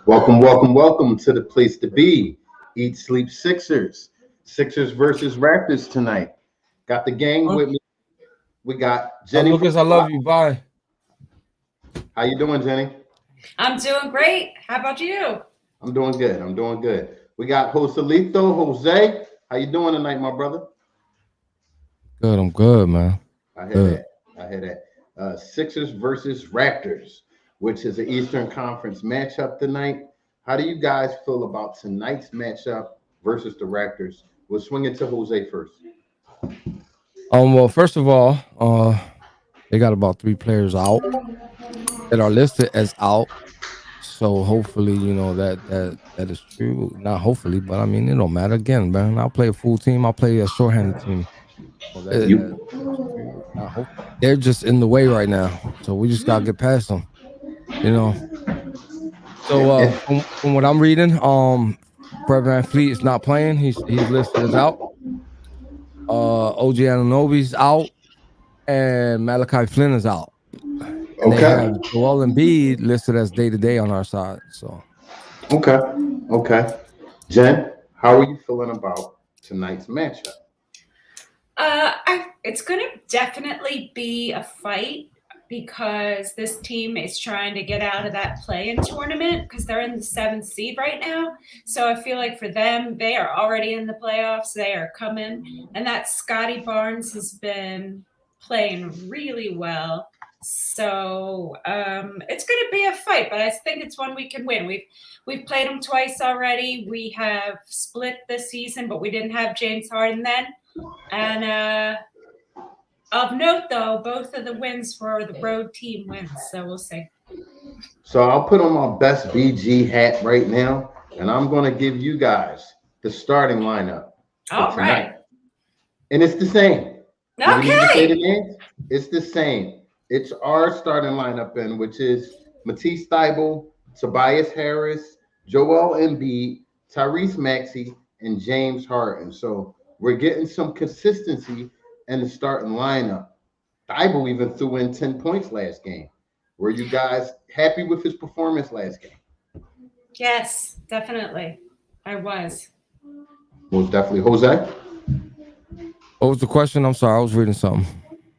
Welcome to the place to be. Eat, sleep, Sixers. Sixers versus Raptors tonight. Got the gang Huh? with me. We got Jenny from Lucas, I love you. Bye. How you doing, Jenny? I'm doing great. How about you? I'm doing good. We got Joselito, Jose. How you doing tonight, my brother? Good, I'm good, man. I hear Good. that. Sixers versus Raptors, which is an Eastern Conference matchup tonight. How do you guys feel about tonight's matchup versus the Raptors? We'll swing it to Jose first. Well, first of all, they got about 3 players out that are listed as out. So hopefully, that is true. Not hopefully, but I mean, it don't matter. Again, man, I'll play a full team. I'll play a shorthanded team. So You that's true. Not hope. They're just in the way right now. So we just gotta get past them. You know. So and from what I'm reading, Fred VanVleet is not playing. He's listed as out. OG Anunoby's out, and Malachi Flynn is out. And they okay. have Joel Embiid listed as day to day on our side. So Okay. Okay. Jen, how are you feeling about tonight's matchup? It's going to definitely be a fight because this team is trying to get out of that play-in tournament because they're in the 7th seed right now. So I feel like for them, they are already in the playoffs. They are coming, and that Scotty Barnes has been playing really well. So it's going to be a fight, but I think it's one we can win. We've played them twice already. We have split this season, but we didn't have James Harden then. And of note, though, both of the wins were the road team wins, so we'll see. So I'll put on my best BG hat right now, and I'm going to give you guys the starting lineup for All tonight. right. And it's the same. Do we need to say the Okay. names? It's the same. It's our starting lineup, which is Matisse Thybulle, Tobias Harris, Joel Embiid, Tyrese Maxey, and James Harden. So we're getting some consistency in the starting lineup. Thybulle even threw in 10 points last game. Were you guys happy with his performance last game? Yes, definitely. I was. Most definitely. Jose, what was the question? I'm sorry, I was reading something.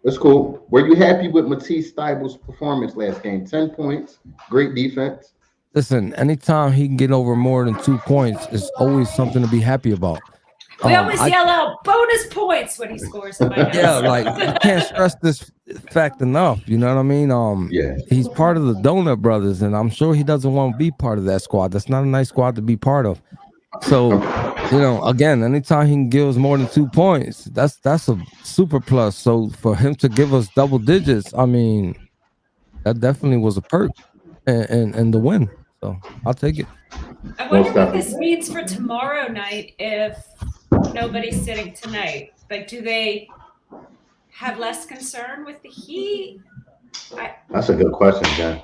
that's cool. Were you happy with Matisse Thybulle's performance last game? 10 points, great defense. Listen, anytime he can get over more than 2 points, it's always something to be happy about. We always I yell out bonus points when he scores in my Yeah, house. like we can't stress this fact enough. You know what I mean? Yeah. He's part of the Donut Brothers, and I'm sure he doesn't want to be part of that squad. That's not a nice squad to be part of. So, again, anytime he can give us more than 2 points, that's a super plus. So for him to give us double digits, I mean, that definitely was a perk and the win. So I'll take it. I wonder Most what this definitely. means for tomorrow night if nobody's sitting tonight. Like, do they have less concern with the Heat? That's a good question, Jen.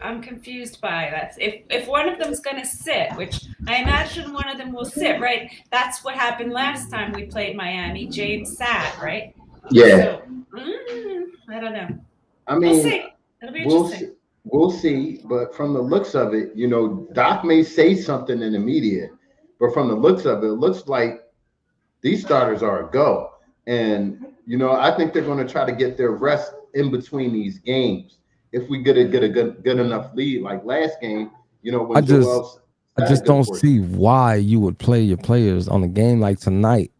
I'm confused by that. If one of them's going to sit, which I imagine one of them will sit, right? That's what happened last time we played Miami. James sat, right? Yeah. So, I don't know. I We'll mean, see. It'll be we'll interesting. see. We'll see. But from the looks of it, Doc may say something in the media, but from the looks of it, it looks like these starters are a go. And I think they're going to try to get their rest in between these games. If we get a good enough lead, like last game, I when just Joel I had a just good don't portion. see why you would play your players on a game like tonight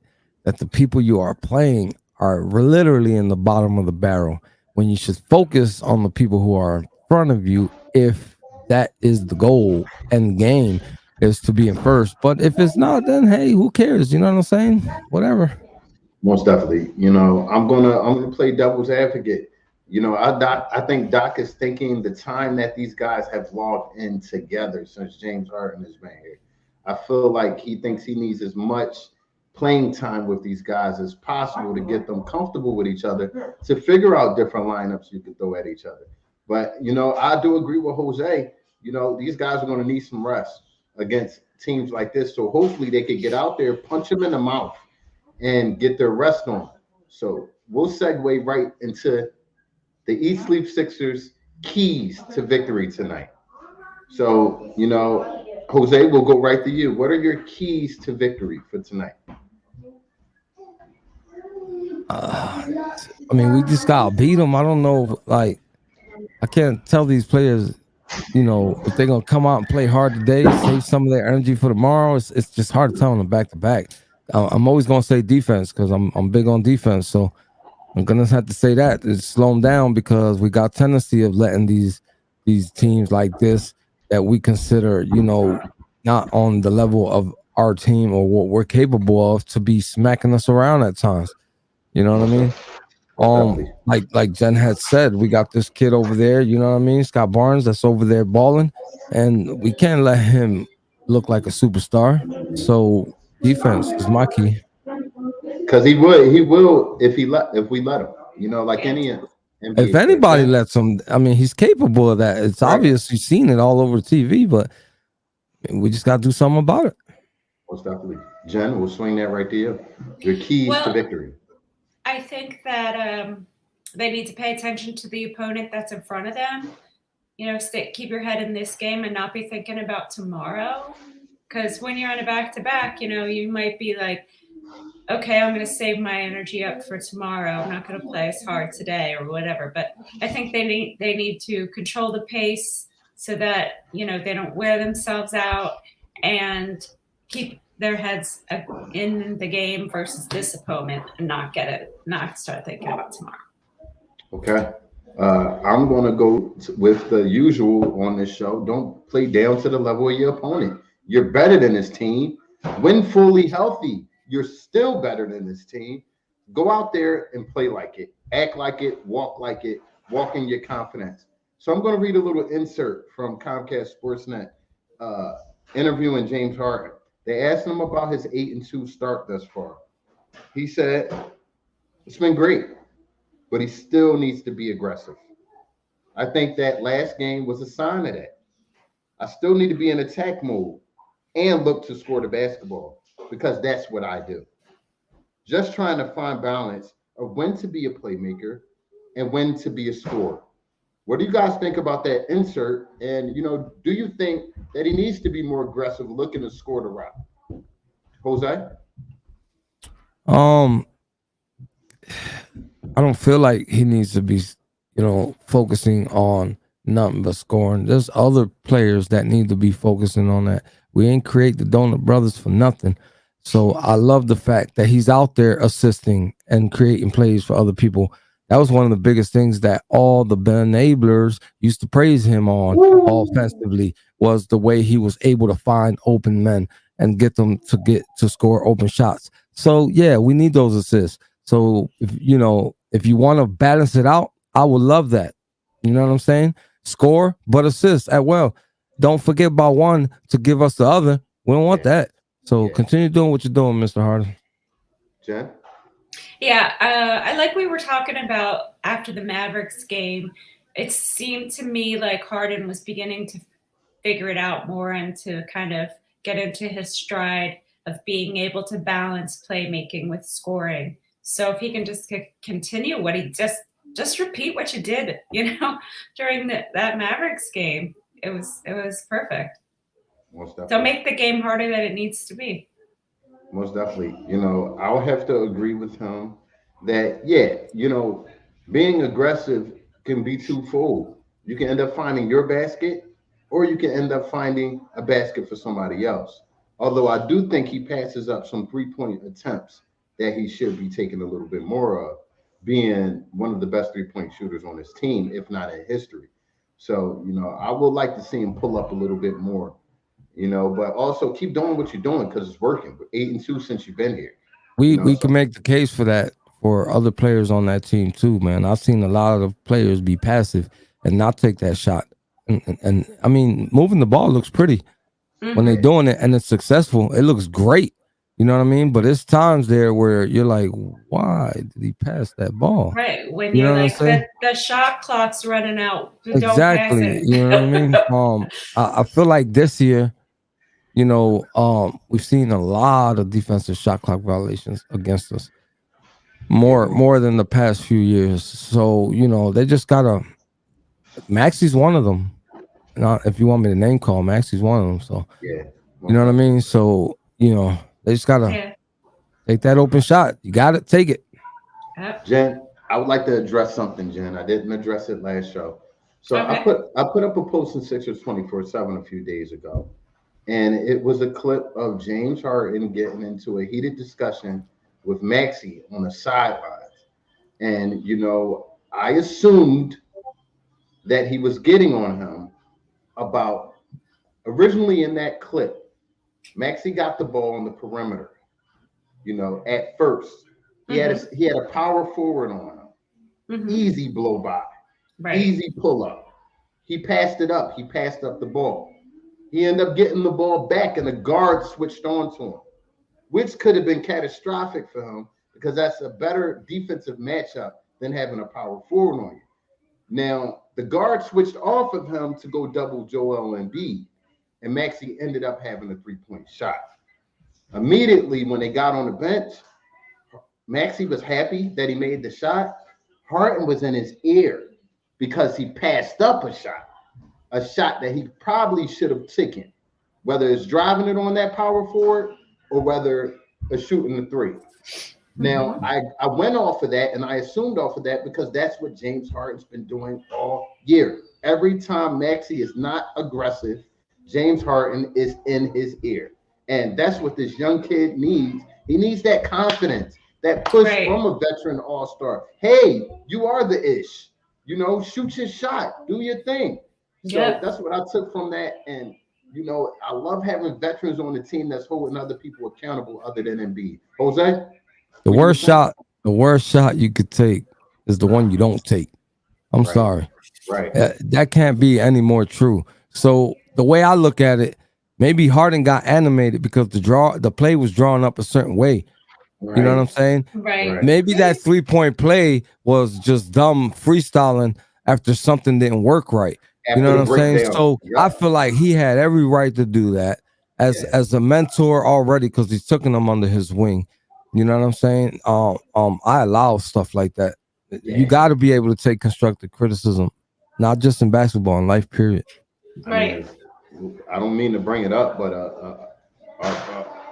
that the people you are playing are literally in the bottom of the barrel when you should focus on the people who are in front of you if that is the goal and game is to be in first. But if it's not, then hey, who cares? You know what I'm saying? Whatever. Most definitely. I'm gonna play devil's advocate. I think Doc is thinking the time that these guys have logged in together since James Harden has been here. I feel like he thinks he needs as much playing time with these guys as possible to get them comfortable with each other to figure out different lineups you can throw at each other. But I do agree with Jose. These guys are going to need some rest against teams like this. So hopefully they could get out there, punch them in the mouth, and get their rest on. So we'll segue right into the East Sleep Sixers keys to victory tonight. So, Jose, we'll go right to you. What are your keys to victory for tonight? Uh, I mean, we just gotta beat them. I don't know, like I can't tell these players, if they're gonna come out and play hard today, save some of their energy for tomorrow. It's just hard to tell them back to back. I'm always gonna say defense because I'm big on defense. So I'm gonna have to say that it's slow them down because we got tendency of letting these teams like this that we consider, not on the level of our team or what we're capable of to be smacking us around at times. You know what I Most, mean? most definitely. Like Jen had said, we got this kid over there, you know what I mean? Scott Barnes that's over there balling, and we can't let him look like a superstar. So defense is my key. Because he will if we let him. Like Yeah. any If NBA player. anybody Jen, lets him, I mean, he's capable of that. It's right? obvious you've seen it all over TV, but we just got to do something about it. Most definitely. Jen, we'll swing that right to you. Your keys to Well, victory. I think that they need to pay attention to the opponent that's in front of them. Keep your head in this game and not be thinking about tomorrow. Because when you're on a back to back, you might be like, okay, I'm going to save my energy up for tomorrow. I'm not going to play as hard today or whatever. But I think they need to control the pace so that they don't wear themselves out and keep their heads in the game versus this opponent and not start thinking about tomorrow. Okay. I'm going to go with the usual on this show. Don't play down to the level of your opponent. You're better than this team. When fully healthy, you're still better than this team. Go out there and play like it. Act like it, walk in your confidence. So I'm going to read a little insert from Comcast Sportsnet uh, interviewing James Harden. They asked him about his 8-2 start thus far. He said, it's been great, but he still needs to be aggressive. I think that last game was a sign of that. I still need to be in attack mode and look to score the basketball because that's what I do. Just trying to find balance of when to be a playmaker and when to be a scorer. What do you guys think about that insert? And do you think that he needs to be more aggressive, looking to score the route? Jose? Um, I don't feel like he needs to be, focusing on nothing but scoring. There's other players that need to be focusing on that. We ain't create the Donut Brothers for nothing. So I love the fact that he's out there assisting and creating plays for other people. That was one of the biggest things that all the enablers used to praise him on offensively was the way he was able to find open men and get to score open shots. So yeah, we need those assists. So if you want to balance it out, I would love that. You know what I'm saying? Score but assist at well. Don't forget about one to give us the other. We don't want Yeah. that. So Yeah. continue doing what you're doing, Mr. Harden. Jen? Yeah, I like we were talking about after the Mavericks game. It seemed to me like Harden was beginning to figure it out more and to kind of get into his stride of being able to balance playmaking with scoring. So if he can just continue what he just repeat what you did, during that Mavericks game, it was perfect. Most Don't definitely. make the game harder than it needs to be. Most definitely. I'll have to agree with him that, yeah, being aggressive can be twofold. You can end up finding your basket, or you can end up finding a basket for somebody else. Although I do think he passes up some 3-point attempts that he should be taking a little bit more of, being one of the best 3-point shooters on his team, if not in history. So, I would like to see him pull up a little bit more, but also keep doing what you're doing because it's working. 8-2 since you've been here, We so can make the case for that for other players on that team too, man. I've seen a lot of players be passive and not take that shot. And I mean, moving the ball looks pretty when they're Hmm. doing it and it's successful. It looks great. You know what I mean? But it's times there where you're like, why did he pass that ball? Right. When You you're know what I'm like saying? the shot clock's running out, don't pass Exactly. it. You know what I mean? I feel like this year, we've seen a lot of defensive shot clock violations against us. yeah, More than the past few years. So, they just gotta Maxi's one of them. Not if you want me to name call, Maxie's one of them. So Yeah. you know what I mean. So they just gotta take that open shot. You gotta take it. Jen, I would like to address something, Jen. I didn't address it last show. So Okay. I put up a post in Sixers 24/7 a few days ago, and it was a clip of James Harden getting into a heated discussion with Maxey on the sidelines. And I assumed that he was getting on him about originally in that clip, Maxey got the ball on the perimeter. At first, he had a power forward on him. Easy blow by, easy pull up. He passed it up. He passed up the ball. He ended up getting the ball back, and the guard switched on to him, which could have been catastrophic for him because that's a better defensive matchup than having a power forward on you. Now, the guard switched off of him to go double Joel Embiid, and Maxey ended up having a three-point shot. Immediately, when they got on the bench, Maxey was happy that he made the shot. Harden was in his ear because he passed up a shot that he probably should have taken, whether it's driving it on that power forward or whether it's shooting the three. Now, I went off of that and I assumed off of that because that's what James Harden's been doing all year. Every time Maxey is not aggressive, James Harden is in his ear. And that's what this young kid needs. He needs that confidence, that push from a veteran all-star. Hey, you are the ish. Shoot your shot. Do your thing. So that's what I took from that. And, I love having veterans on the team that's holding other people accountable other than Embiid. Jose? The worst shot you could take is the one you don't take. I'm sorry. Right. That can't be any more true. So the way I look at it, maybe Harden got animated because the play was drawn up a certain way. Right. You know what I'm saying? Right. Maybe that 3-point play was just dumb freestyling after something didn't work right. You know what I'm saying? So I feel like he had every right to do that as a mentor already because he's taking them under his wing. You know what I'm saying? I allow stuff like that. Yeah. You got to be able to take constructive criticism, not just in basketball, in life, period. Right. I don't mean to bring it up, but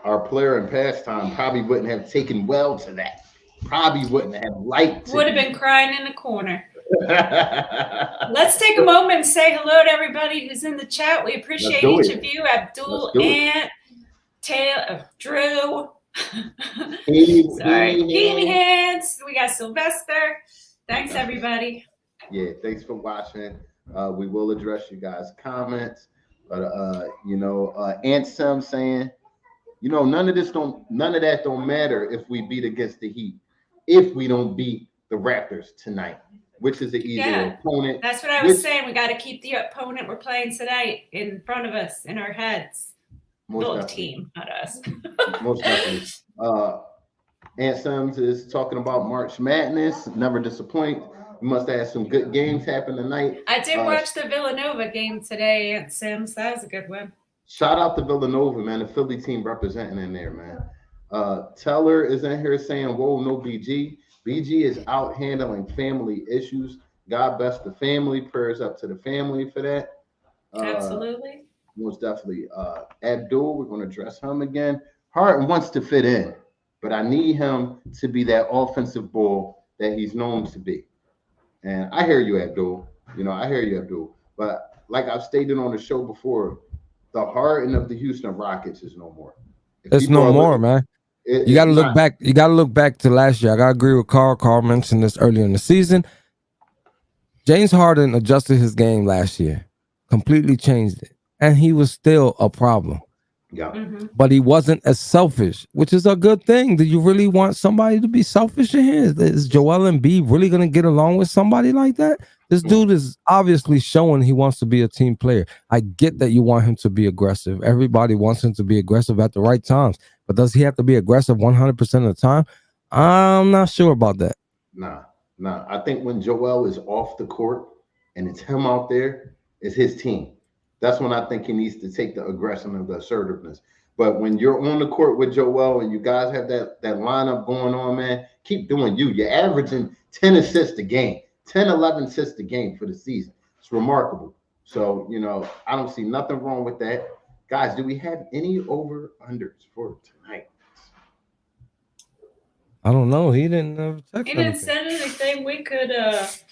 our player in pastime probably wouldn't have taken well to that. Probably wouldn't have liked it. Would have been crying in the corner. Let's take a moment and say hello to everybody who's in the chat. We appreciate each of you. Abdul, Ant, Taylor, Drew. Sorry, Katie Hands. We got Sylvester. Thanks, everybody. Yeah, thanks for watching. We will address you guys' comments. But Aunt Sam saying, none of that don't matter if we beat against the Heat, if we don't beat the Raptors tonight, which is the easier opponent. That's what I was saying. We got to keep the opponent we're playing tonight in front of us, in our heads. Build team, not us. Most definitely. Aunt Sims is talking about March Madness. Never disappoint. We must have some good games happen tonight. I did watch the Villanova game today, Aunt Sims. That was a good one. Shout out to Villanova, man. The Philly team representing in there, man. Teller is in here saying, whoa, no BG. BG is out handling family issues. God bless the family. Prayers up to the family for that. Absolutely. Most definitely. Abdul, we're going to address him again. Harden wants to fit in, but I need him to be that offensive bull that he's known to be. And I hear you, Abdul. I hear you, Abdul. But like I've stated on the show before, the Harden of the Houston Rockets is no more. It's no more, man. You got to look back. You got to look back to last year. I got to agree with Carl. Carl mentioned this earlier in the season. James Harden adjusted his game last year, completely changed it. And he was still a problem. Yeah. Mm-hmm. But he wasn't as selfish, which is a good thing. Do you really want somebody to be selfish in here? Is Joel Embiid really going to get along with somebody like that? This dude is obviously showing he wants to be a team player. I get that you want him to be aggressive. Everybody wants him to be aggressive at the right times. But does he have to be aggressive 100% of the time? I'm not sure about that. Nah. I think when Joel is off the court and it's him out there, it's his team. That's when I think he needs to take the aggression and the assertiveness. But when you're on the court with Joel and you guys have that lineup going on, man, keep doing you. You're averaging 10 assists a game, 10, 11 assists a game for the season. It's remarkable. So, I don't see nothing wrong with that. Guys, do we have any over-unders for tonight? I don't know. He didn't text He didn't anything. send anything. We could just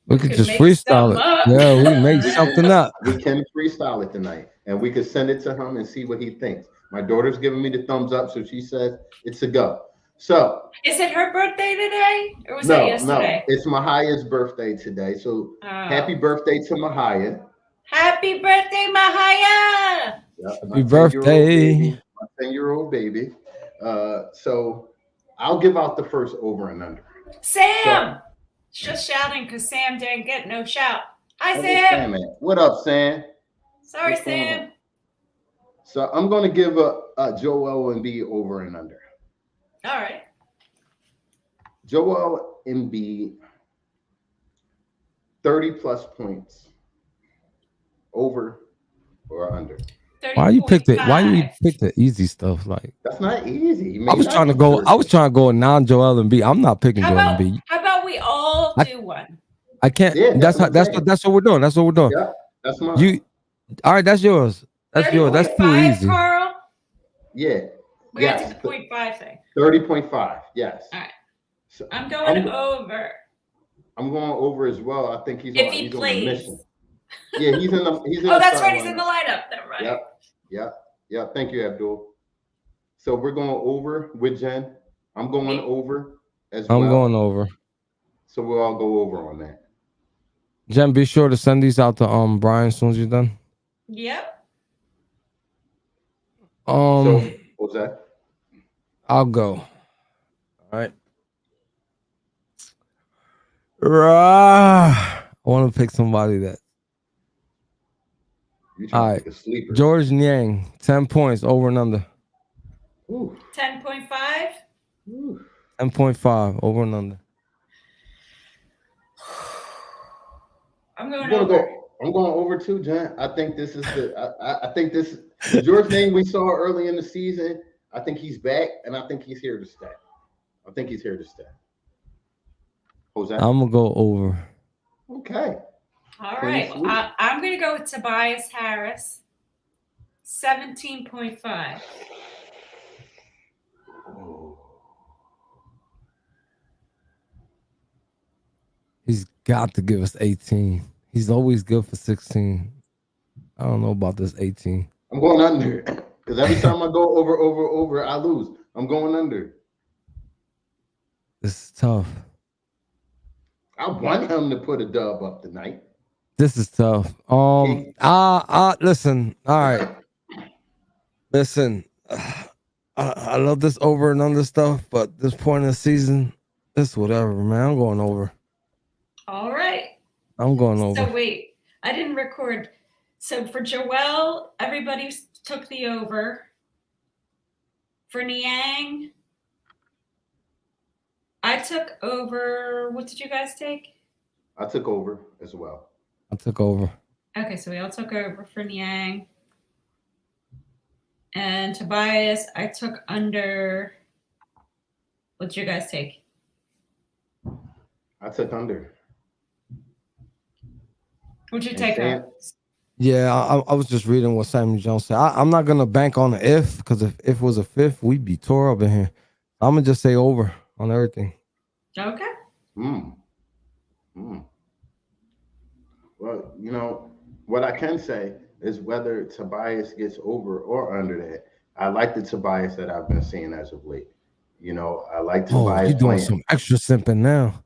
make freestyle it. something up. Yeah, we can make something up. We can freestyle it tonight, and we could send it to him and see what he thinks. My daughter's giving me the thumbs up, so she says it's a go. So, is it her birthday today, or was that yesterday? No, it's Mahia's birthday today. So, happy birthday to Mahia. Happy birthday, Mahia! Yep, happy birthday, my 10-year-old baby. So, I'll give out the first over and under. Sam! Just shouting because Sam didn't get no shout. Hi, Sam. What up, Sam? Sorry, Sam. So I'm going to give a Joel Embiid over and under. All right. Joel Embiid, 30-plus points, over or under. Why you picked it? Why you pick the easy stuff? Like that's not easy. I was trying to go non-Joel Embiid. I'm not picking Joel Embiid. How about we all do one? I can't. Yeah, that's what we're doing. That's what we're doing. Yeah, that's mine. All right, that's yours. That's yours. That's too easy. Carl? Yeah. We got to the 0.5 thing. 30.5. Yes. All right. So I'm going over. I'm going over as well. I think he's if he plays. On a mission. Yeah, he's in the. Oh, that's right. He's in the lineup. Then, right. Yep. Thank you, Abdul. So we're going over with Jen. I'm going over as well. I'm going over. So we'll all go over on that. Jen, be sure to send these out to Brian as soon as you're done. Yep. So what was that? I'll go. All right. I want to pick somebody that. All right. George Niang, 10 points over and under. 10.5. 10.5 over and under. I'm going over. I'm going over too, Jen. I think this is the George Niang we saw early in the season. I think he's back, and I think he's here to stay. Jose? I'm gonna go over. Okay. All right. I'm gonna go with Tobias Harris. 17.5. He's got to give us 18. He's always good for 16. I don't know about this 18. I'm going under because every time I go over, I lose. I'm going under. This is tough. I want him to put a dub up tonight. This is tough. Listen. All right. Listen. I love this over and under stuff, but this point in the season, it's whatever, man. I'm going over. All right. I'm going over. So wait, I didn't record. So for Joel, everybody took the over. For Niang, I took over. What did you guys take? I took over as well. I took over. Okay, so we all took over for Niang. And Tobias, I took under. What did you guys take? I took under. What'd you take up? Yeah, I was just reading what Samuel Jones said. I'm not gonna bank on the if, because if it was a fifth, we'd be tore up in here. I'm gonna just say over on everything. Okay. Well, what I can say is whether Tobias gets over or under that, I like the Tobias that I've been seeing as of late. I like Tobias. You're doing some extra simping now.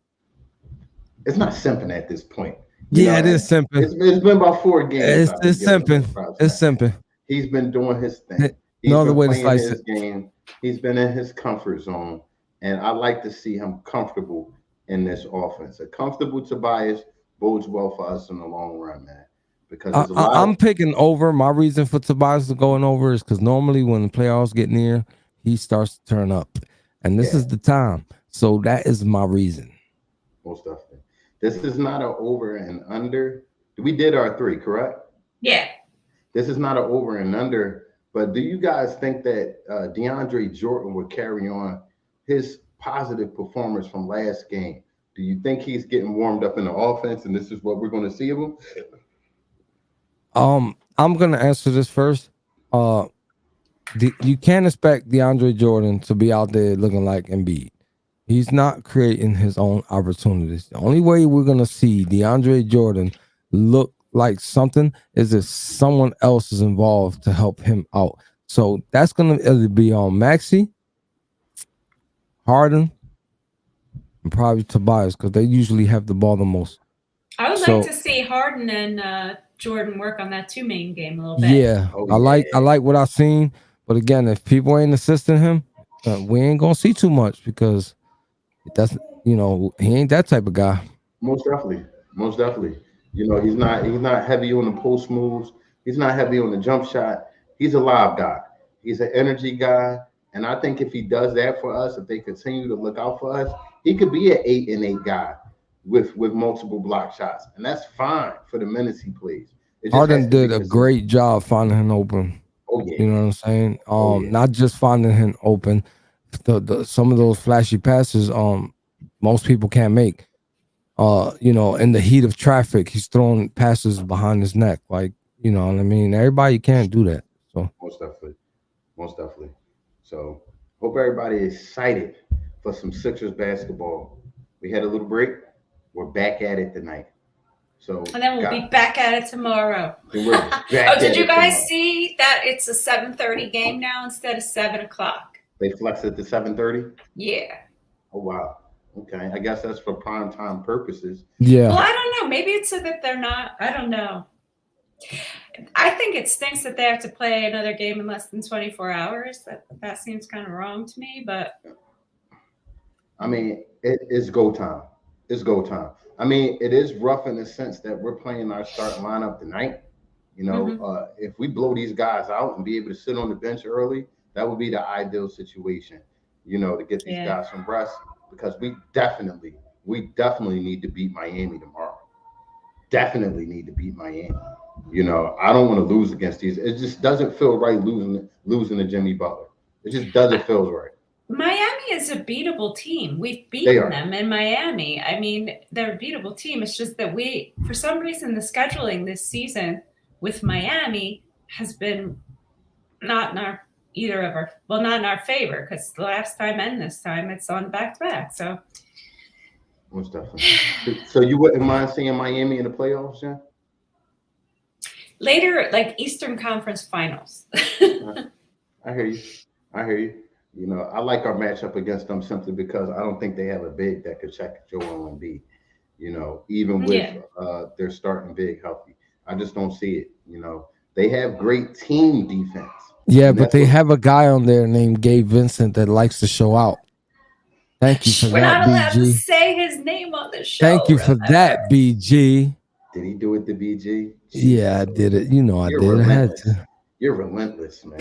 It's not simping at this point. It is simping. It's been about 4 games. It's simping. It's simping. He's been doing his thing. No other way to slice it. Game. He's been in his comfort zone, and I like to see him comfortable in this offense. A comfortable Tobias bodes well for us in the long run, man. Because I'm picking over. My reason for Tobias going over is because normally when the playoffs get near, he starts to turn up, and this is the time. So that is my reason. Most definitely. This is not an over and under. We did our 3, correct? Yeah. This is not an over and under. But do you guys think that DeAndre Jordan will carry on his positive performance from last game? Do you think he's getting warmed up in the offense, and this is what we're going to see of him? I'm gonna answer this first. Uh, you can't expect DeAndre Jordan to be out there looking like Embiid. He's not creating his own opportunities. The only way we're gonna see DeAndre Jordan look like something is if someone else is involved to help him out. So that's gonna either be on Maxey, Harden, and probably Tobias because they usually have the ball the most. I would like So to see Harden and Jordan work on that 2 main game a little bit. yeah, Oh I yeah, like what I've seen, but again, if people ain't assisting him, we ain't gonna see too much because that's he ain't that type of guy. most definitely, most definitely. He's not heavy on the post moves. He's not heavy on the jump shot. He's a live guy. He's an energy guy, and I think if he does that for us, if they continue to look out for us, he could be an 8-and-8 guy with multiple block shots, and that's fine for the minutes he plays. It just has Harden to be did a consistent. great job finding him open. Oh yeah, You know what I'm saying? oh yeah. Not just finding him open. Some of those flashy passes, most people can't make. In the heat of traffic, he's throwing passes behind his neck. Like, you know what I mean? Everybody can't do that. So Most definitely. Most definitely. So hope everybody is excited for some Sixers basketball. We had a little break. We're back at it tonight. So And then we'll be back at it tomorrow. then we're back Oh, did at you it guys tomorrow. see that it's a 7:30 game now instead of 7 o'clock? They flex it to 7:30. Yeah. Oh wow. Okay. I guess that's for prime time purposes. Well, yeah, I don't know. Maybe it's so that they're not. I don't know. I think it stinks that they have to play another game in less than 24 hours. That seems kind of wrong to me, but I mean, it's go time. It's go time. I mean, it is rough in the sense that we're playing our starting lineup tonight. If we blow these guys out and be able to sit on the bench early, that would be the ideal situation. To get these yeah. guys some rest because we definitely need to beat Miami tomorrow. Definitely need to beat Miami. I don't want to lose against these. It just doesn't feel right losing to Jimmy Butler. It just doesn't feel right. Miami is a beatable team. We've They beaten are. them in Miami. I mean, they're a beatable team. It's just that for some reason, the scheduling this season with Miami has been not in our not in our favor because the last time and this time it's on back to back. So Most definitely. So you wouldn't mind seeing Miami in the playoffs, Jen? later, like Eastern Conference Finals. I hear you. I hear you. I like our matchup against them simply because I don't think they have a big that could check Joel Embiid. Even with Yeah. their starting big healthy, I just don't see it. They have great team defense, yeah, and but that's they what. have a guy on there named Gabe Vincent that likes to show out. Thank you for We're that, not allowed to BG. say his name on the Thank show, you for remember? that, BG. Did he do it to BG? Yeah, I Jesus, did it. You know I you're did. I had relentless. You're relentless, man.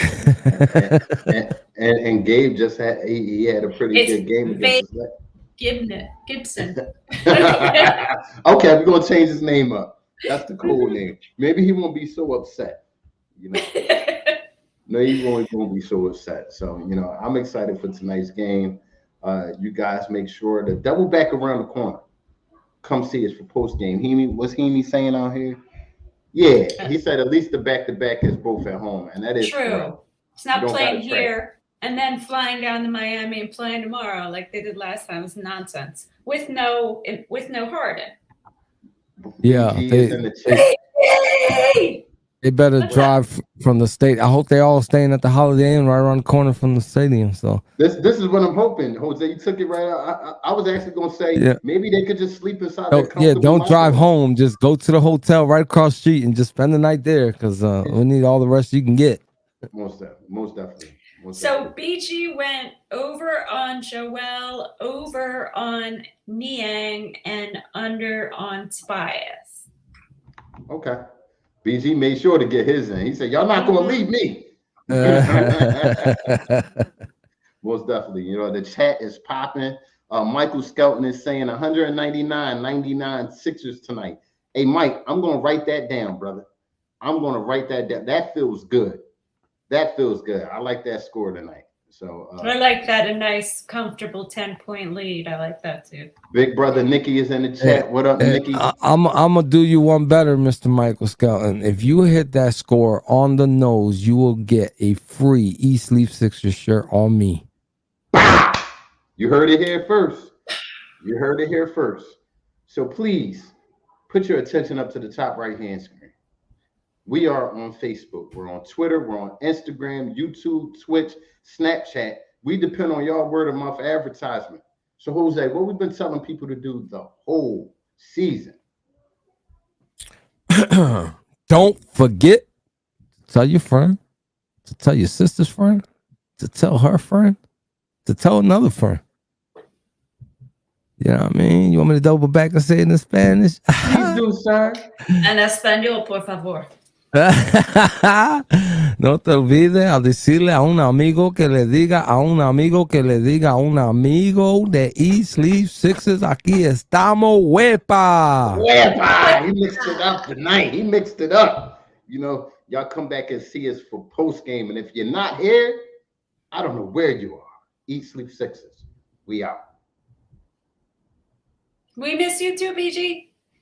And, to. and Gabe just he had a pretty It's good game against Vade us. Gibson. Okay, we're gonna change his name up. That's the cool name. Maybe he won't be so upset. You know, no, he won't be so upset. So I'm excited for tonight's game. You guys make sure to double back around the corner. Come see us for post game. Heaney saying out here? Yeah, he said at least the back to back is both at home, and that is correct. True. It's You not don't got to playing travel. here and then flying down to Miami and playing tomorrow like they did last time. It's nonsense. With no Harden. Yeah, BG is in the chat. Hey! they better What's up? drive from the state. I hope they all staying at the Holiday Inn right around the corner from the stadium. So This is what I'm hoping, Jose. You took it right out. I was actually gonna say yeah, maybe they could just sleep inside their yeah. comfortable Don't locker drive room. home. Just go to the hotel right across the street and just spend the night there because we need all the rest you can get. Most definitely. Most So definitely. BG went over on Joel, over on Niang, and under on Tobias. Okay. BG made sure to get his in. He said, "Y'all not gonna leave me." Most definitely. The chat is popping. Michael Skelton is saying 199.99 Sixers tonight. Hey, Mike, I'm going to write that down, brother. I'm going to write that down. That feels good. That feels good. I like that score tonight. So I like that. A nice, comfortable 10-point lead. I like that too. big brother Nikki is in the chat. What up, Nikki? I'm gonna do you one better, Mr. Michael Skelton. If you hit that score on the nose, you will get a free East Leaf Sixers shirt on me. You heard it here first. You heard it here first. So please put your attention up to the top right-hand screen. We are on Facebook. We're on Twitter. We're on Instagram, YouTube, Twitch, Snapchat. We depend on y'all word of mouth advertisement. So Jose, what we've been telling people to do the whole season. Don't forget to tell your friend, to tell your sister's friend, to tell her friend, to tell another friend. You know what I mean? You want me to double back and say it in Spanish? Please do, sir. En español, por favor. No te olvides a decirle a un amigo que le diga a un amigo que le diga a un amigo de East Leaf Sixers. Aquí estamos, huepa. Huepa. He mixed it up tonight. He mixed it up. You know, y'all come back and see us for post game. And if you're not here, I don't know where you are. East Leaf Sixers. We out. We miss you too, BG.